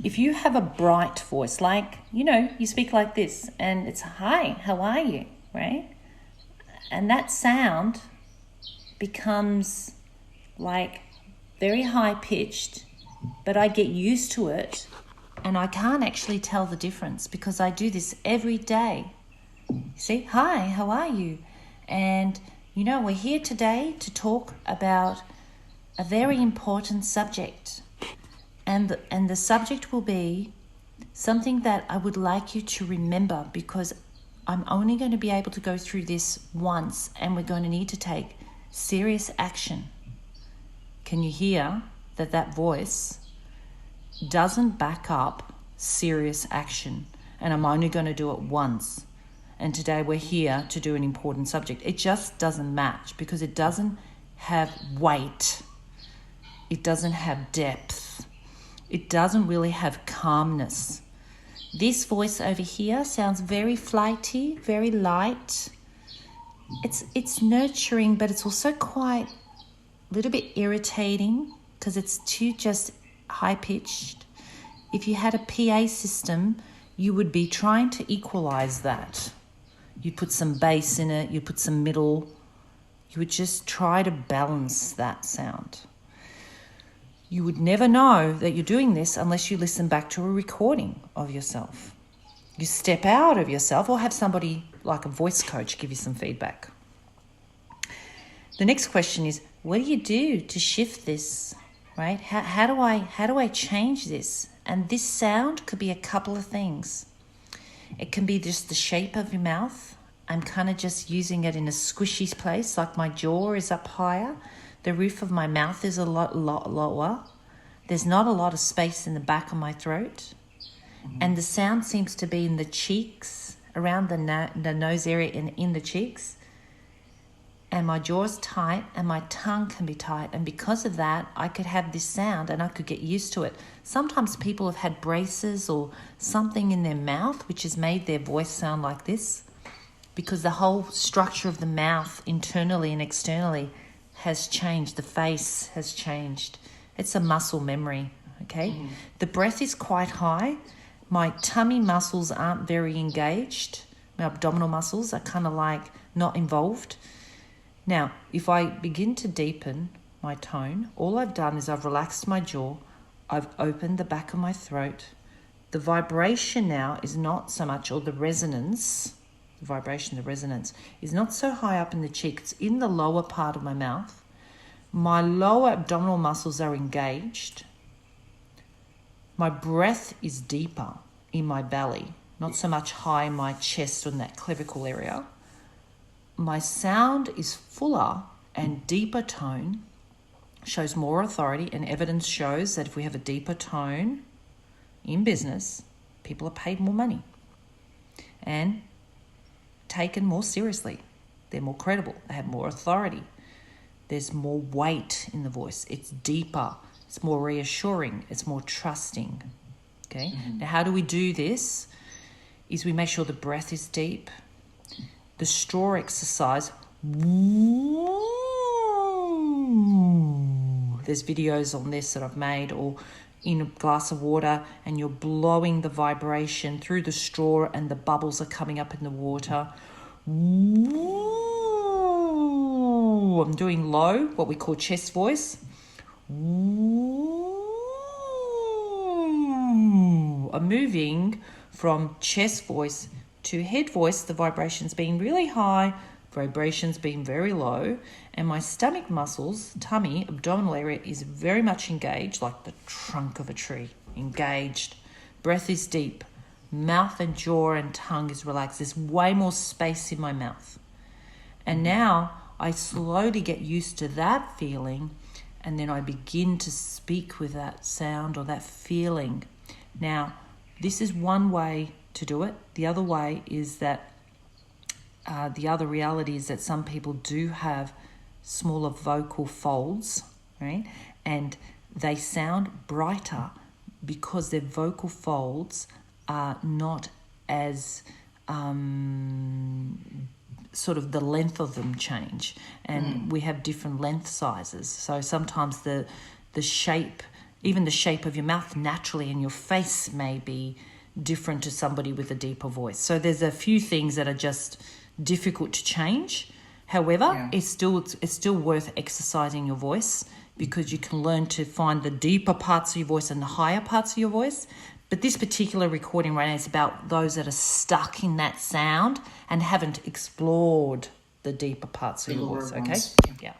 if you have a bright voice, like, you speak like this and it's, hi, how are you, right? And that sound becomes like very high pitched, but I get used to it and I can't actually tell the difference because I do this every day. See, hi, how are you? And, we're here today to talk about a very important subject. And the subject will be something that I would like you to remember because I'm only going to be able to go through this once and we're going to need to take serious action. Can you hear that voice doesn't back up serious action? And I'm only going to do it once. And today we're here to do an important subject. It just doesn't match because it doesn't have weight. It doesn't have depth. It doesn't really have calmness. This voice over here sounds very flighty, very light. It's nurturing, but it's also quite a little bit irritating because it's too just high-pitched. If you had a PA system, you would be trying to equalize that. You put some bass in it, you put some middle. You would just try to balance that sound. You would never know that you're doing this unless you listen back to a recording of yourself. You step out of yourself or have somebody like a voice coach give you some feedback. The next question is, what do you do to shift this, right? How do I change this? And this sound could be a couple of things. It can be just the shape of your mouth. I'm kind of just using it in a squishy place, like my jaw is up higher. The roof of my mouth is a lot lower. There's not a lot of space in the back of my throat. And the sound seems to be in the cheeks, around the nose area and in the cheeks. And my jaw's tight and my tongue can be tight. And because of that, I could have this sound and I could get used to it. Sometimes people have had braces or something in their mouth which has made their voice sound like this because the whole structure of the mouth internally and externally has changed. The face has changed. It's a muscle memory, okay? The breath is quite high. My tummy muscles aren't very engaged. My abdominal muscles are kind of like not involved. Now, if I begin to deepen my tone, all I've done is I've relaxed my jaw. I've opened the back of my throat. The vibration now is not so much, or the resonance, the resonance is not so high up in the cheek. It's in the lower part of my mouth. My lower abdominal muscles are engaged. My breath is deeper in my belly, not so much high in my chest or in that clavicle area. My sound is fuller and deeper tone, shows more authority, and evidence shows that if we have a deeper tone in business, people are paid more money and taken more seriously. They're more credible. They have more authority. There's more weight in the voice. It's deeper. It's more reassuring. It's more trusting. Okay? Now, how do we do this? Is we make sure the breath is deep. The straw exercise. There's videos on this that I've made, or in a glass of water and you're blowing the vibration through the straw and the bubbles are coming up in the water. I'm doing low, what we call chest voice. I'm moving from chest voice to head voice, the vibrations being really high, vibrations being very low, and my stomach muscles, tummy, abdominal area is very much engaged, like the trunk of a tree, engaged. Breath is deep. Mouth and jaw and tongue is relaxed. There's way more space in my mouth. And now I slowly get used to that feeling, and then I begin to speak with that sound or that feeling. Now, this is one way to do it. The other way is that the other reality is that some people do have smaller vocal folds, right? And they sound brighter because their vocal folds are not as sort of the length of them change, and we have different length sizes. So sometimes the shape even the shape of your mouth naturally and your face may be different to somebody with a deeper voice. So there's a few things that are just difficult to change. However, it's still worth exercising your voice, because you can learn to find the deeper parts of your voice and the higher parts of your voice. But this particular recording right now is about those that are stuck in that sound and haven't explored the deeper parts of your voice, okay? Yeah.